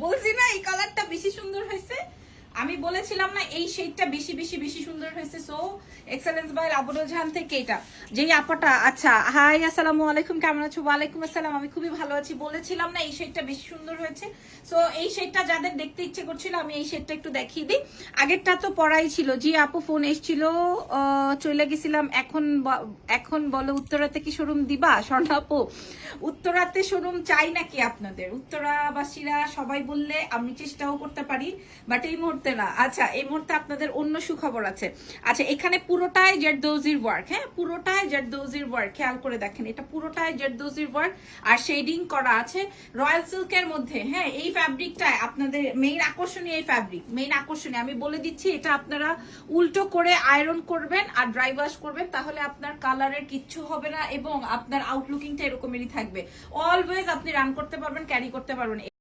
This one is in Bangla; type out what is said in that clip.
বলছি না এই কালারটা বেশি সুন্দর হয়েছে, আমি বলেছিলাম না এই শেডটা বেশি বেশি বেশি সুন্দর হয়েছে। সো এক্সেলেন্স বাই আবুল জাহান থেকে এটা যেই আপাটা। আচ্ছা হাই আসসালামু আলাইকুম, কেমন আছো? ওয়ালাইকুম আসসালাম, আমি খুবই ভালো আছি। বলেছিলাম না এই শেডটা বেশি সুন্দর হয়েছে। সো এই শেডটা যাদের দেখতে ইচ্ছে করছিল আমি এই শেডটা একটু দেখিয়ে দিই। আগেরটা তো পড়াই ছিল। জি আপু ফোন এসেছিল, চলে গেছিলাম। এখন বলো উত্তরাতে কি শোরুম দিবা? স্বর্ণা আপু উত্তরাতে শোরুম চাই নাকি আপনাদের? উত্তরাবাসীরা সবাই বললে আমি চেষ্টাও করতে পারি, বাট এই মুহূর্তে না। আচ্ছা এই মুহূর্তে আপনাদের অন্য সুখবর আছে। আচ্ছা এখানে পুরোটাই জেরদৌজির ওয়ার্ক, হ্যাঁ পুরোটাই জেরদৌজির ওয়ার্ক, খেয়াল করে দেখেন এটা পুরোটাই জেরদৌজির ওয়ার্ক আর শেডিং করা আছে রয়্যাল সিল্কের মধ্যে। হ্যাঁ এই ফ্যাব্রিকটা আপনাদের মেইন আকর্ষণীয়, এই ফ্যাব্রিক মেইন আকর্ষণীয়। আমি বলে দিচ্ছি এটা আপনারা উল্টো করে আয়রন করবেন আর ড্রাই ওয়াশ করবেন, তাহলে আপনার কালারের কিচ্ছু হবে না এবং আপনার আউটলুকিংটা এরকমই থাকবে। অলওয়েজ আপনি রান করতে পারবেন, ক্যারি করতে পারবেন।